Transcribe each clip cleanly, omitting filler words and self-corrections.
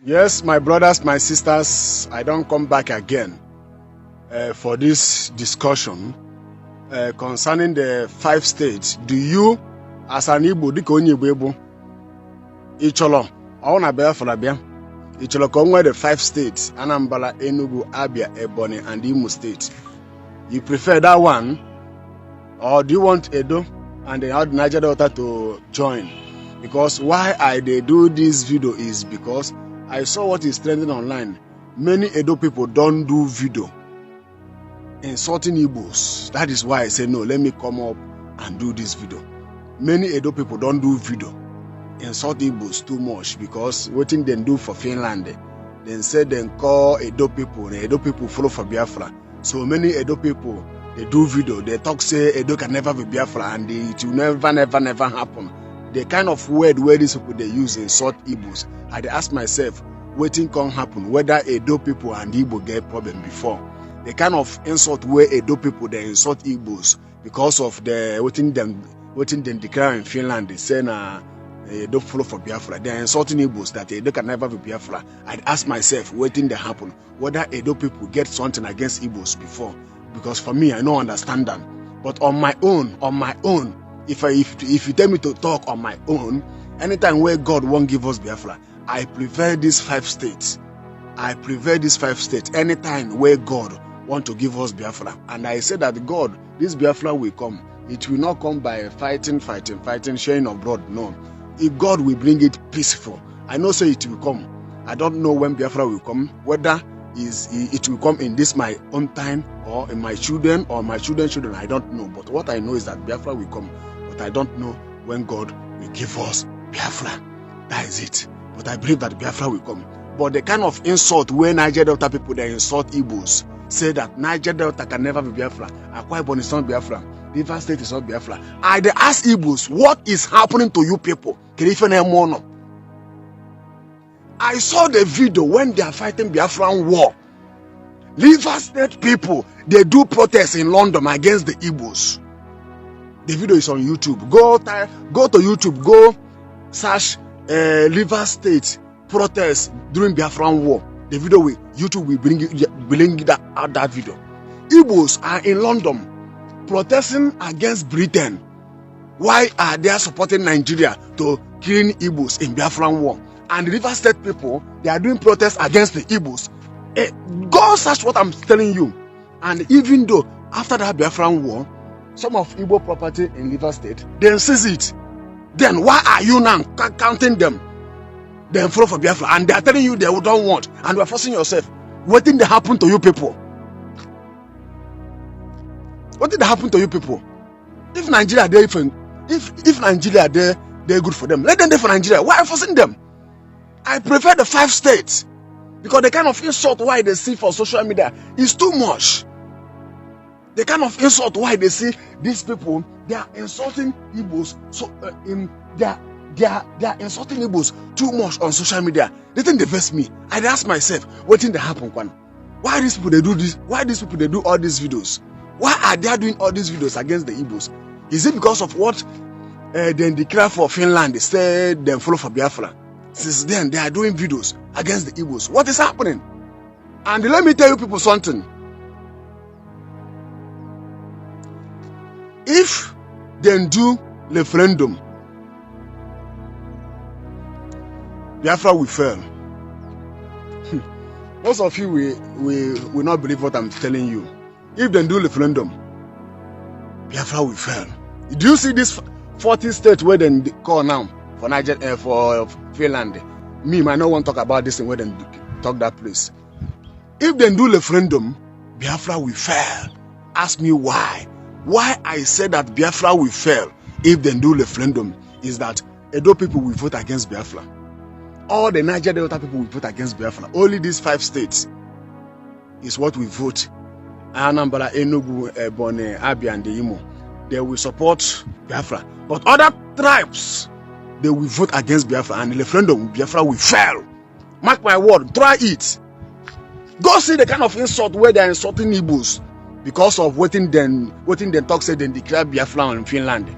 Yes, my brothers, my sisters, I don't come back again for this discussion concerning the 5 states. Do you, as an Igbo, dịka onye Igbo Igbo, ịchọrọ ọ na Biafra bịa, ịchọrọ ka o nwee the 5 states, Anambra, Enugu, Abia, Ebonyi, and Imo State? You prefer that one, or do you want Edo and the Niger Delta to join? Because why they do this video is because I saw what is trending online. Many Edo people don't do video insulting Igbos. That is why I say no, let me come up and do this video. Many Edo people don't do video insult Igbos too much because what thing they do for Finland, they say they call Edo people, and Edo people follow for Biafra. So many Edo people, they do video, they talk say Edo can never be Biafra and it will never happen. The kind of word where these people they use insult Igbos. I ask myself, waiting can happen whether Edo people and Igbo get problem before. The kind of insult where Edo people they insult Igbos because of the waiting them declare in Finland, they say Edo follow for Biafra. They are insulting Igbos that Edo can never be Biafra. I ask myself, waiting to happen whether Edo people get something against Igbos before. Because for me, I don't understand that. But on my own, if you tell me to talk on my own, anytime where God won't give us Biafra, I prefer these 5 states. I prefer these 5 states. Anytime where God want to give us Biafra, and I say that God, this Biafra will come. It will not come by fighting, sharing of blood. No, if God will bring it peaceful, I know say it will come. I don't know when Biafra will come. Whether it will come in this my own time or in my children or my children's children, I don't know. But what I know is that Biafra will come. But I don't know when God will give us Biafra. That is it. But I believe that Biafra will come. But the kind of insult where Niger Delta people they insult Igbos, say that Niger Delta can never be Biafra, Akwa Ibom is not Biafra, Rivers State is not Biafra. I ask Igbos, what is happening to you people? I saw the video when they are fighting Biafran war. Rivers State people, they do protests in London against the Igbos. The video is on YouTube. Go to YouTube, go search Rivers State protest during Biafran war. The video YouTube will bring that video. Igbos are in London protesting against Britain. Why are they supporting Nigeria to killing Igbos in Biafran war? And the Rivers State people, they are doing protests against the Igbos. Go search what I'm telling you. And even though after that Biafran war, some of Igbo property in Rivers State, they seize it. Then why are you now counting them? Then follow for Biafra, and they are telling you they don't want, and you are forcing yourself. What did happen to you people? What did happen to you people? If Nigeria they if Nigeria they're good for them, let them there for Nigeria. Why are you forcing them? I prefer the 5 states because the kind of insult why they see for social media is too much. The kind of insult why they see these people, they are insulting Igbos. So they are insulting Igbos too much on social media. They think they vex me. I ask myself, what thing they happen, Kwan? Why these people they do this? Why these people they do all these videos? Why are they doing all these videos against the Igbos? Is it because of what they declare for Finland? They said they follow for Biafra. Since then, they are doing videos against the Igbos. What is happening? And let me tell you people something. If they do referendum, Biafra will fail. Most of you will not believe what I'm telling you. If they do referendum, Biafra will fail. Do you see this 40 states where they call now for Niger, for Finland? Me, I don't want to talk about this thing where they talk that place. If they do referendum, Biafra will fail. Ask me why. Why I said that Biafra will fail if they do referendum is that Edo people will vote against Biafra. All the Niger Delta people will vote against Biafra. Only these 5 states is what we vote. Anambra, Enugu, Ebonyi, Abia, and Imo. They will support Biafra. But other tribes, they will vote against Biafra, and the referendum, Biafra will fail. Mark my word, try it. Go see the kind of insult where they are insulting Igbos because of what in them talk say they declare Biafra in Finland.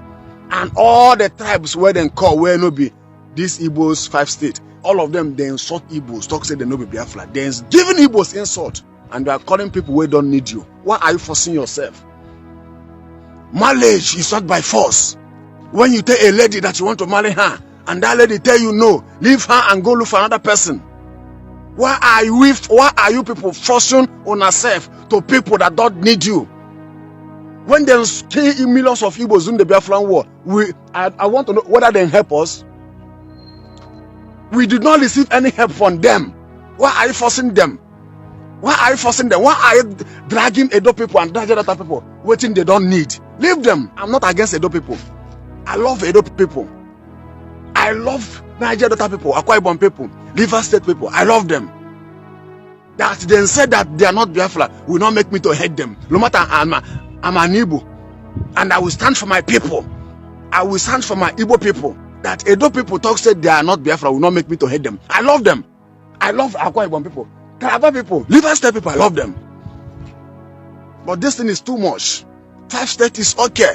And all the tribes where they call where no be these Igbos 5 states, All of them, they insult Igbos, talk say they no be Biafra. They're giving Igbos insult, and they are calling people who don't need you. Why are you forcing yourself? Marriage is not by force. When you tell a lady that you want to marry her, and that lady tell you no, leave her and go look for another person. Why are you people forcing on yourself to people that don't need you? When there's millions of Igbos in the Biafran war, I want to know whether they help us. We did not receive any help from them. Why are you forcing them? Why are you forcing them? Why are you dragging Edo people and dragging other people waiting they don't need? Leave them. I'm not against Edo people. I love Edo people. I love Niger Delta people, Akwa Ibom people, River State people. I love them. That they said that they are not Biafra will not make me to hate them. No matter I'm an Igbo, and I will stand for my people. I will stand for my Igbo people. That Edo people talk said they are not Biafra will not make me to hate them. I love them. I love Akwa Ibom people, Calabar people, River State people. I love them. But this thing is too much. 5 states is okay.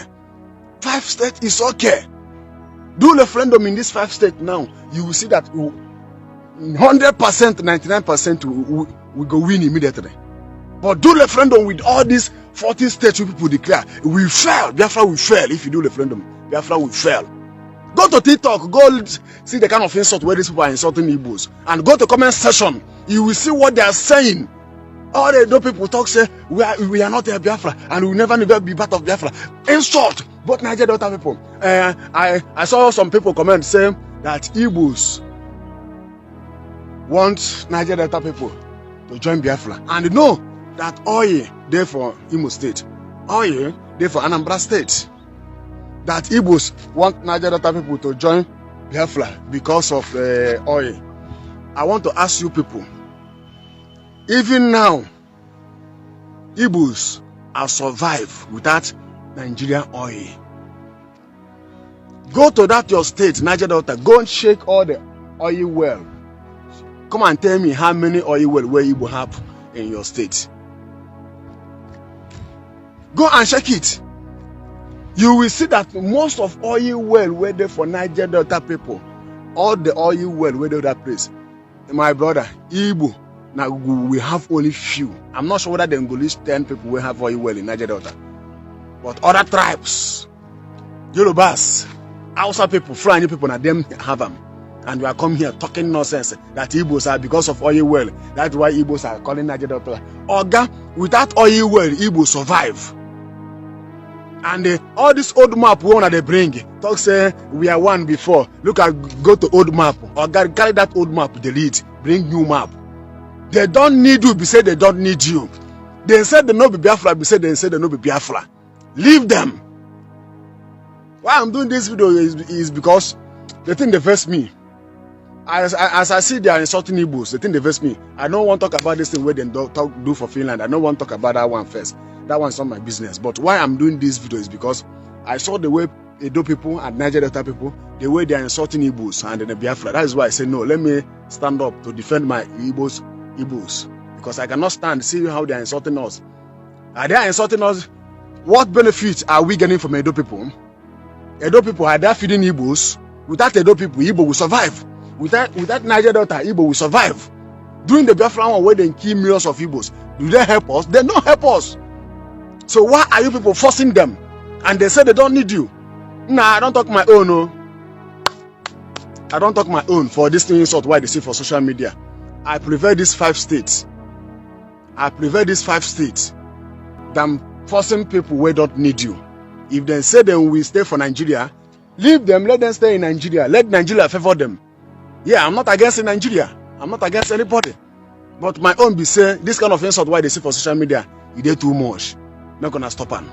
5 states is okay. Do referendum in this 5 states now. You will see that 100%, 99% we go win immediately. But do referendum with all these 40 states you people declare. We fail. Biafra will fail if you do referendum. Biafra will fail. Go to TikTok, go see the kind of insult where these people are insulting Igbos, and go to comment section. You will see what they are saying. All the Edo people talk say we are not a Biafra and we will never be part of Biafra. Insult both Niger Delta people. I saw some people comment saying that Igbos want Niger Delta people to join Biafra, and know that oil there for Imo State, oil there for Anambra State. That Igbos want Niger Delta people to join Biafra because of oil. I want to ask you people, even now, Igbos are survived without Nigerian oil. Go to that your state, Niger Delta, go and shake all the oil well. Come and tell me how many oil well where Igbo have in your state. Go and check it. You will see that most of oil well were there for Niger Delta people. All the oil well were there that place. My brother, Igbo, now we have only few. I'm not sure whether the English 10 people will have oil well in Niger Delta. But other tribes, Yorubas, Hausa people, Fulani people, and them have them. And we are come here talking nonsense that Igbos are because of oil well. That's why Igbos are calling Niger Delta. Oga, without oil well, Igbos survive. And all this old map we want they bring, talk say we are one before. Look at go to old map. Or carry that old map, delete, bring new map. They don't need you, be say they don't need you. They said they no be Biafra, be say they say they no be Biafra. Leave them. Why I'm doing this video is because the thing they vex me. As I see they are insulting Igbos, the thing they vex me. I don't want to talk about this thing where they do for Finland. I don't want to talk about that one first. That one's not my business. But why I'm doing this video is because I saw the way Edo people and Niger Delta people, the way they are insulting Igbos and the Biafra. That is why I say no, let me stand up to defend my Igbos. Because I cannot stand see how they are insulting us. Are they insulting us? What benefits are we getting from Edo people? Edo people, are they feeding Igbos? Without Edo people, Igbo will survive. Without Niger Delta, Igbo will survive. During the Biafra war where they kill millions of Igbos, do they help us? They don't help us. So why are you people forcing them? And they say they don't need you. Nah, I don't talk my own. No. I don't talk my own for this thing insult why they say for social media. I prefer these 5 states. I prefer these 5 states than forcing people where don't need you. If they say they will stay for Nigeria, leave them, let them stay in Nigeria. Let Nigeria favor them. Yeah, I'm not against Nigeria. I'm not against anybody. But my own be say this kind of insult why they say for social media, it did too much. Not gonna stop on.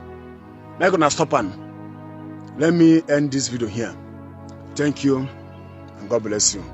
Not gonna stop on. Let me end this video here. Thank you and God bless you.